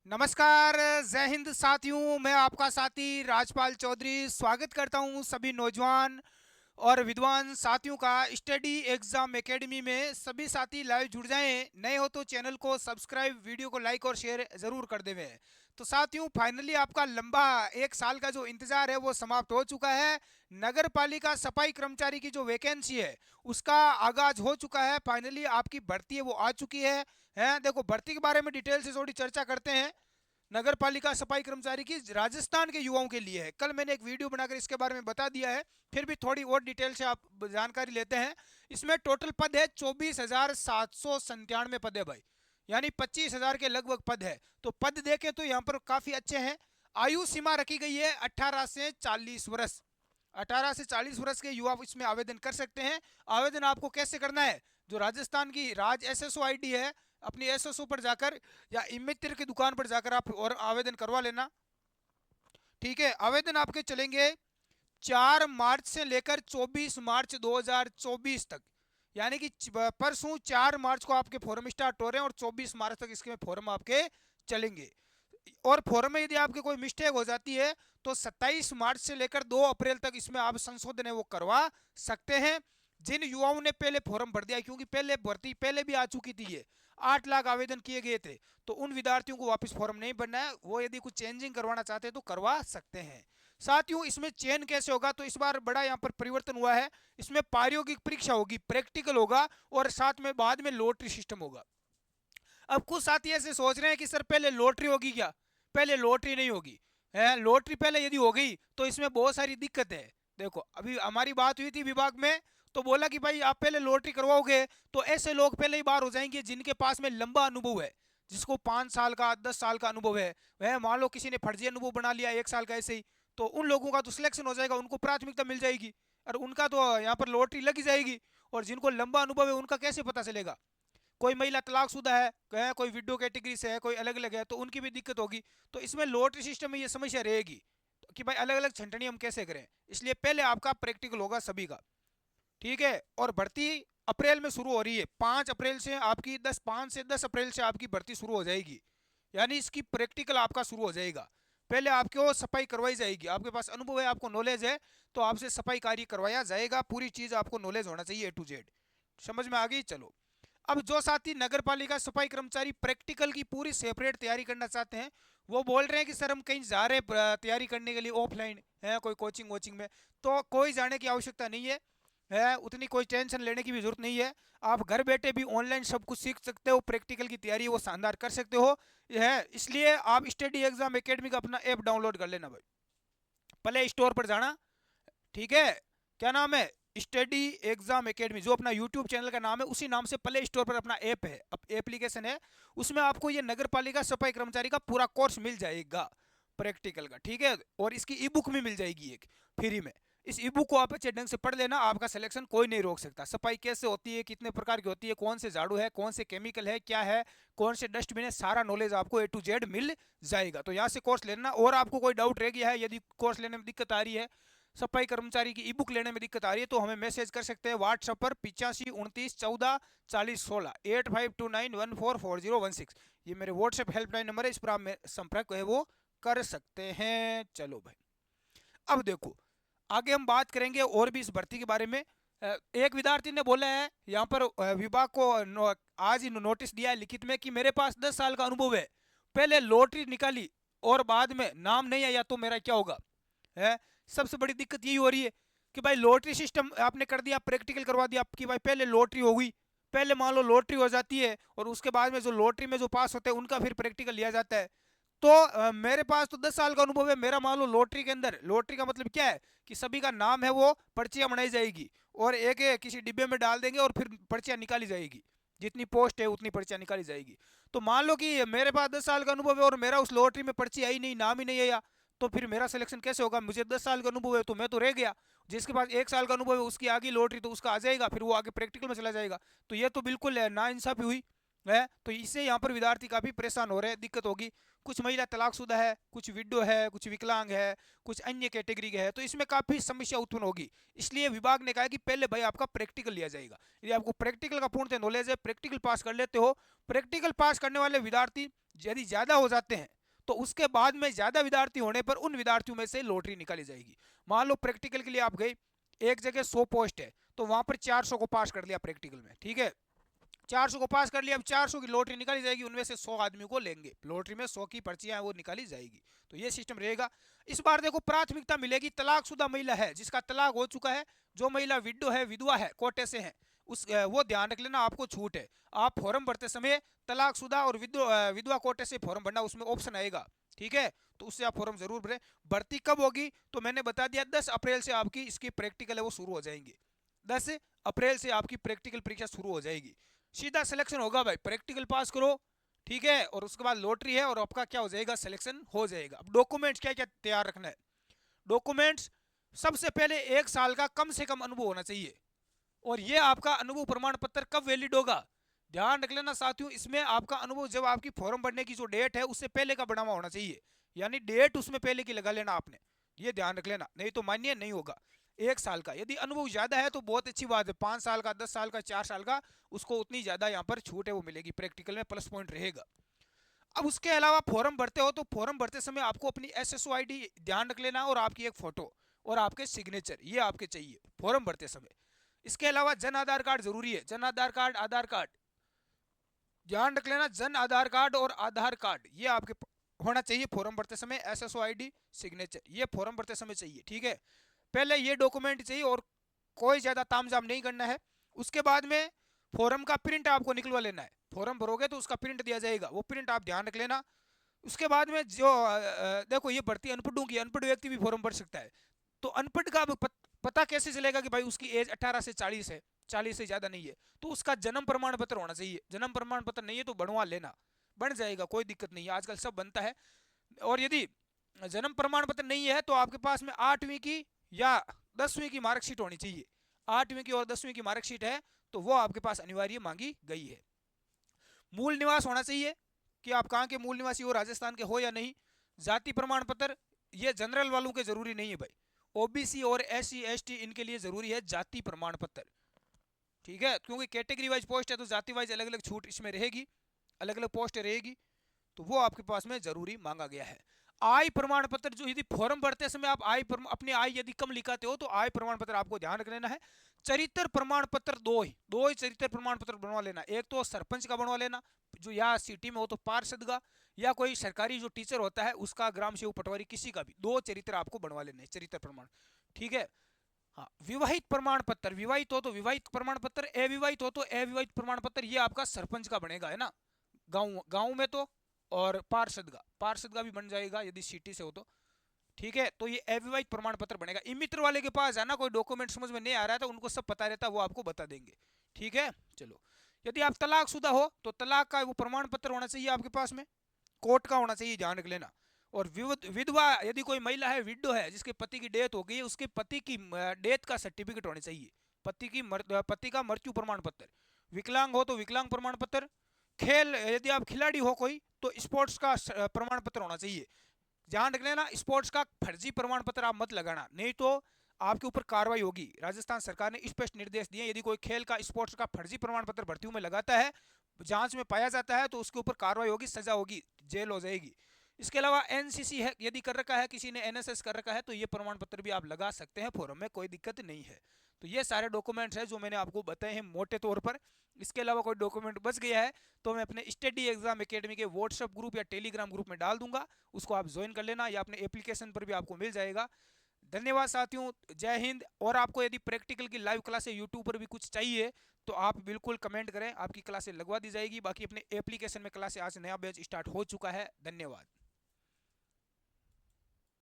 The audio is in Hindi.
नमस्कार। जय हिंद साथियों, मैं आपका साथी राजपाल चौधरी स्वागत करता हूं सभी नौजवान और विद्वान साथियों का स्टडी एग्जाम एकेडमी में। सभी साथी लाइव जुड़ जाएं। नए हो तो चैनल को सब्सक्राइब, वीडियो को लाइक और शेयर जरूर कर देवें। तो साथियों, फाइनली आपका लंबा 1 साल का जो इंतजार है वो समाप्त हो चुका है। नगर पालिका सफाई कर्मचारी की जो वैकेंसी है उसका आगाज हो चुका है। फाइनली आपकी भर्ती है वो आ चुकी है। देखो, भर्ती के बारे में डिटेल से थोड़ी चर्चा करते हैं। नगर पालिका सफाई कर्मचारी की राजस्थान के युवाओं के लिए है। कल मैंने एक वीडियो बनाकर इसके बारे में बता दिया है, फिर भी थोड़ी और डिटेल से आप जानकारी लेते हैं। इसमें टोटल पद है 24,797 पद है भाई, यानी 25,000 के लगभग पद है। तो पद देखें तो यहाँ पर काफी अच्छे हैं। आयु सीमा रखी गई है 18 से 40 वर्ष। 18 से 40 वर्ष के युवा इसमें आवेदन कर सकते हैं। आवेदन आपको कैसे करना है? जो राजस्थान की राज एसएसओ आईडी है, अपनी एसएसओ पर जाकर या इमित्र की दुकान पर जाकर आप और आवेदन करवा लेना। ठीक है, आवेदन आपके चलेंगे 4 मार्च से लेकर 24 मार्च 2024 तक, यानी कि परसों 4 मार्च को आपके फॉर्म स्टार्ट हो रहे हैं और 24 मार्च तक इसके फॉर्म आपके चलेंगे। और फॉर्म में यदि आपके कोई मिस्टेक हो जाती है तो 27 मार्च से लेकर 2 अप्रैल तक इसमें आप संशोधन है वो करवा सकते हैं। जिन युवाओं ने पहले फॉर्म भर दिया, क्योंकि पहले भर्ती पहले भी आ चुकी थी, ये 8 लाख आवेदन किए गए थे, तो उन विद्यार्थियों को वापस फॉर्म नहीं भरना है। वो यदि कुछ चेंजिंग करवाना चाहते हैं तो करवा सकते हैं। साथियों, इसमें चयन कैसे होगा? तो इस बार बड़ा यहाँ पर परिवर्तन हुआ है। इसमें प्रायोगिक परीक्षा होगी, प्रैक्टिकल होगा और साथ में बाद में लॉटरी सिस्टम होगा। अब कुछ साथी ऐसे सोच रहे हैं कि सर पहले लॉटरी होगी क्या? पहले लॉटरी नहीं होगी है। लॉटरी पहले यदि हो गई तो इसमें बहुत सारी दिक्कत है। देखो, अभी हमारी बात हुई थी विभाग में, तो बोला कि भाई आप पहले लॉटरी करवाओगे तो ऐसे लोग पहले ही बाहर हो जाएंगे जिनके पास में लंबा अनुभव है, जिसको 5 साल का 10 साल का अनुभव है। वह मान लो किसी ने फर्जी अनुभव बना लिया 1 साल का ऐसे ही, तो उन लोगों का तो सिलेक्शन हो जाएगा, उनको प्राथमिकता मिल जाएगी और उनका तो यहाँ पर लॉटरी लगी जाएगी। और जिनको लंबा अनुभव है उनका कैसे पता चलेगा? कोई महिला तलाकशुदा है, कोई विडो कैटेगरी से है, कोई अलग अलग है, तो उनकी भी दिक्कत होगी। तो इसमें लॉटरी सिस्टम में ये समस्या रहेगी कि भाई अलग अलग छंटनी हम कैसे करें। इसलिए पहले आपका प्रैक्टिकल होगा सभी का। ठीक है, और भर्ती अप्रैल में शुरू हो रही है। 5 अप्रैल से आपकी 5 से 10 अप्रैल से आपकी भर्ती शुरू हो जाएगी, यानी इसकी प्रैक्टिकल आपका शुरू हो जाएगा। पहले आपको सफाई करवाई जाएगी, आपके पास अनुभव है, आपको नॉलेज है, तो आपसे सफाई कार्य करवाया जाएगा। पूरी चीज आपको नॉलेज होना चाहिए A to Z। समझ में आ गई? चलो, अब जो साथी नगर पालिका सफाई कर्मचारी प्रैक्टिकल की पूरी सेपरेट तैयारी करना चाहते हैं, वो बोल रहे हैं कि सर हम कहीं जा रहे हैं तैयारी करने के लिए ऑफलाइन है, कोई कोचिंग वोचिंग में, तो कोई जाने की आवश्यकता नहीं है। उतनी कोई टेंशन लेने की भी जरूरत नहीं है। आप घर बैठे भी ऑनलाइन सब कुछ सीख सकते हो, प्रैक्टिकल की तैयारी वो शानदार कर सकते हो। यह है, इसलिए आप स्टडी एग्जाम एकेडमी का अपना ऐप डाउनलोड कर लेना भाई। प्ले स्टोर पर जाना। ठीक है, क्या नाम है? स्टडी एग्जाम एकेडमी, जो अपना यूट्यूब चैनल का नाम है उसी नाम से प्ले स्टोर पर अपना ऐप है, एप्लीकेशन है। उसमें आपको ये नगर पालिका सफाई कर्मचारी का पूरा कोर्स मिल जाएगा प्रैक्टिकल का। ठीक है, और इसकी ई बुक भी मिल जाएगी एक फ्री में। इस ई बुक को आप अच्छे ढंग से पढ़ लेना, आपका सिलेक्शन कोई नहीं रोक सकता। सफाई कैसे होती है, कितने प्रकार की होती है, कौन से झाड़ू है, कौन से केमिकल है, क्या है, कौन से डस्टबिन है, सारा नॉलेज आपको A to Z मिल जाएगा। तो यहाँ से कोर्स लेना। और आपको कोई डाउट रह गया है, यदि कोर्स लेने में दिक्कत आ रही है, सफाई कर्मचारी की ई बुक लेने में दिक्कत आ रही है, तो हमें मैसेज कर सकते हैं व्हाट्सएप पर 8529144016 8529144016। ये मेरे व्हाट्सएप हेल्पलाइन नंबर है, इस पर आप संपर्क है वो कर सकते हैं। चलो भाई, अब देखो आगे हम बात करेंगे और भी इस भर्ती के बारे में। एक विद्यार्थी ने बोला है यहाँ पर विभाग को आज ही नोटिस दिया है लिखित में कि मेरे पास 10 साल का अनुभव है, पहले लॉटरी निकाली और बाद में नाम नहीं आया तो मेरा क्या होगा? है, सबसे बड़ी दिक्कत यही हो रही है कि भाई लॉटरी सिस्टम आपने कर दिया, प्रैक्टिकल करवा दिया कि भाई पहले लॉटरी हो गई। पहले मान लो लॉटरी हो जाती है और उसके बाद में जो लॉटरी में जो पास होते हैं उनका फिर प्रैक्टिकल लिया जाता है। तो मेरे पास तो 10 साल का अनुभव है, मेरा मान लो लॉटरी के अंदर, लॉटरी का मतलब क्या है कि सभी का नाम है वो पर्चियां बनाई जाएगी और एक किसी डिब्बे में डाल देंगे और फिर पर्चियां निकाली जाएगी, जितनी पोस्ट है उतनी पर्चियां निकाली जाएगी। तो मान लो कि मेरे पास 10 साल का अनुभव है और मेरा उस लॉटरी में पर्ची आई नहीं, नाम ही नहीं आया, तो फिर मेरा सिलेक्शन कैसे होगा? मुझे 10 साल का अनुभव है तो मैं तो रह गया। जिसके पास 1 साल का अनुभव है उसकी आगे लॉटरी तो उसका आ जाएगा, फिर वो आगे प्रैक्टिकल में चला जाएगा। तो ये तो बिल्कुल ना इंसाफी हुई है। तो इससे यहाँ पर विद्यार्थी काफी परेशान हो रहे हैं, दिक्कत होगी। कुछ महिला तलाकशुदा है, कुछ विडो है, कुछ विकलांग है, कुछ अन्य कैटेगरी के है, तो इसमें काफी समस्या उत्पन्न होगी। इसलिए विभाग ने कहा कि पहले भाई आपका प्रैक्टिकल लिया जाएगा। यदि आपको प्रैक्टिकल का पूर्ण नॉलेज है, प्रैक्टिकल पास कर लेते हो, प्रैक्टिकल पास करने वाले विद्यार्थी यदि ज़्यादा हो जाते हैं तो उसके बाद में ज़्यादा विद्यार्थी होने पर उन विद्यार्थियों में से लॉटरी निकाली जाएगी। मान लो प्रैक्टिकल के लिए आप गए, एक जगह 100 पोस्ट है तो वहां पर 400 को पास कर लिया प्रैक्टिकल में, ठीक है, 400 को पास कर लिया, अब 400 की लॉटरी निकाली जाएगी, उनमें से 100 आदमी को लेंगे, लॉटरी में 100 की पर्चियां वो निकाली जाएगी। तो ये सिस्टम रहेगा। इस बार देखो प्राथमिकता मिलेगी तलाकशुदा महिला है जिसका तलाक हो चुका है, जो महिला विडो है, विधवा है, कोटे से है, उस वो ध्यान रख लेना, आपको छूट है। आप फॉर्म भरते समय तलाकशुदा और विधवा कोटे से फॉर्म भरना, उसमें ऑप्शन आएगा, ठीक है, तो उससे आप फॉर्म जरूर भरें। भर्ती कब होगी तो मैंने बता दिया 10 अप्रैल से आपकी इसकी प्रैक्टिकल है वो शुरू हो जाएंगे। 10 अप्रैल से आपकी प्रैक्टिकल परीक्षा शुरू हो जाएगी। सीधा सिलेक्शन होगा भाई, प्रैक्टिकल पास करो, ठीक है, और उसके बाद लॉटरी है और आपका क्या हो जाएगा, सिलेक्शन हो जाएगा। अब डॉक्यूमेंट्स क्या क्या तैयार रखना है। डॉक्यूमेंट्स सबसे पहले 1 साल का कम से कम अनुभव होना चाहिए। और ये आपका अनुभव प्रमाण पत्र कब वैलिड होगा, ध्यान रख लेना साथियों, इसमें आपका अनुभव जब आपकी फॉर्म भरने की जो डेट है उससे पहले का बना हुआ होना चाहिए, यानी डेट उसमें पहले की लगा लेना आपने, ये ध्यान रख लेना, नहीं तो मान्य नहीं होगा। 1 साल का, यदि अनुभव ज्यादा है तो बहुत अच्छी बात है, 5 साल का, 10 साल का, 4 साल का, उसको उतनी ज्यादा यहाँ पर छूट है वो मिलेगी, प्रैक्टिकल में प्लस पॉइंट रहेगा। अब उसके अलावा फॉर्म भरते हो तो फॉर्म भरते समय आपको अपनी SSO ID ध्यान रख लेना और आपकी एक फोटो और आपके सिग्नेचर ये आपके चाहिए फॉर्म भरते समय। इसके अलावा जन आधार कार्ड जरूरी है, जन आधार कार्ड, आधार कार्ड ध्यान रख लेना, जन आधार कार्ड और आधार कार्ड ये आपके होना चाहिए फॉर्म भरते समय। SSO ID, सिग्नेचर ये फॉर्म भरते समय चाहिए, ठीक है, पहले ये डॉक्यूमेंट चाहिए और कोई ज़्यादा तामझाम नहीं करना है। उसके बाद में फॉर्म का प्रिंट आपको निकलवा लेना है, फॉर्म भरोगे तो उसका प्रिंट दिया जाएगा, वो प्रिंट आप ध्यान रख लेना। उसके बाद में जो देखो ये भर्ती अनपढ़ों की, अनपढ़ व्यक्ति भी फॉर्म भर सकता है, तो अनपढ़ का पता कैसे चलेगा कि भाई उसकी एज 18 से 40 है, 40 से ज़्यादा नहीं है, तो उसका जन्म प्रमाण पत्र होना चाहिए, जन्म प्रमाण पत्र नहीं है तो बनवा लेना, बन जाएगा, कोई दिक्कत नहीं है, आजकल सब बनता है। और यदि जन्म प्रमाण पत्र नहीं है तो आपके पास में 8वीं की या 10वीं की मार्कशीट होनी चाहिए, 8वीं की और 10वीं की मार्कशीट है तो वो आपके पास अनिवार्य मांगी गई है। मूल निवास होना चाहिए कि आप कहाँ के मूल निवासी हो, राजस्थान के हो या नहीं। जाति प्रमाण पत्र ये जनरल वालों के जरूरी नहीं है भाई, OBC और SC ST इनके लिए जरूरी है जाति प्रमाण पत्र, ठीक है, क्योंकि कैटेगरी वाइज पोस्ट है तो जाति वाइज अलग अलग छूट इसमें रहेगी, अलग अलग पोस्ट रहेगी, तो वो आपके पास में जरूरी मांगा गया है। आय प्रमाण पत्र, जो यदि फॉर्म भरते समय आप अपनी आय यदि कम लिखाते हो तो आय प्रमाण पत्र आपको ध्यान रख लेना है। चरित्र प्रमाण पत्र दो ही चरित्र प्रमाण पत्र बनवा लेना, एक तो सरपंच का बनवा लेना जो यहाँ सिटी में हो तो पार्षद का, या कोई सरकारी जो टीचर होता है उसका, ग्राम सेवक पटवारी किसी का भी, 2 चरित्र आपको बनवा लेना है, चरित्र प्रमाण, ठीक है। हाँ, विवाहित प्रमाण पत्र, विवाहित हो तो विवाहित प्रमाण पत्र, अविवाहित हो तो अविवाहित प्रमाण पत्र, ये आपका सरपंच का बनेगा, है ना, गांव गांव में तो, और पार्षद का भी बन जाएगा यदि सिटी से हो तो, ठीक है। तो ये अविवाहित प्रमाण पत्र बनेगा। ई मित्र वाले के पास है ना, कोई डॉक्यूमेंट समझ में नहीं आ रहा है तो उनको सब पता रहता है, वो आपको बता देंगे, ठीक है। चलो, यदि आप तलाकशुदा हो तो तलाक का वो प्रमाण पत्र होना चाहिए आपके पास में, कोर्ट का होना चाहिए, ध्यान रख लेना। और विधवा यदि कोई महिला है, विडो है, जिसके पति की डेथ हो गई है, उसके पति की डेथ का सर्टिफिकेट होना चाहिए, पति का मृत्यु प्रमाण पत्र। विकलांग हो तो विकलांग प्रमाण पत्र। खेल यदि आप खिलाड़ी हो कोई तो स्पोर्ट्स का प्रमाण पत्र होना चाहिए, ध्यान रख लेना, स्पोर्ट्स का फर्जी प्रमाण पत्र आप मत लगाना, नहीं तो आपके ऊपर कार्रवाई होगी। राजस्थान सरकार ने स्पष्ट निर्देश दिए, यदि कोई खेल का, स्पोर्ट्स का फर्जी प्रमाण पत्र भर्तियों में लगाता है, जांच में पाया जाता है तो उसके ऊपर कार्रवाई होगी, सजा होगी, जेल हो जाएगी। इसके अलावा NCC है यदि कर रखा है किसी ने, NSS कर रखा है तो ये प्रमाण पत्र भी आप लगा सकते हैं फॉर्म में, कोई दिक्कत नहीं है। तो ये सारे डॉक्यूमेंट्स हैं जो मैंने आपको बताए हैं मोटे तौर पर। इसके अलावा कोई डॉक्यूमेंट बच गया है तो मैं अपने स्टडी एग्जाम एकेडमी के व्हाट्सएप ग्रुप या टेलीग्राम ग्रुप में डाल दूंगा, उसको आप ज्वाइन कर लेना, या अपने एप्लीकेशन पर भी आपको मिल जाएगा। धन्यवाद साथियों, जय हिंद। और आपको यदि प्रैक्टिकल की लाइव क्लासें यूट्यूब पर भी कुछ चाहिए तो आप बिल्कुल कमेंट करें, आपकी क्लासें लगवा दी जाएगी। बाकी अपने एप्लीकेशन में क्लासें आज नया बैच स्टार्ट हो चुका है। धन्यवाद।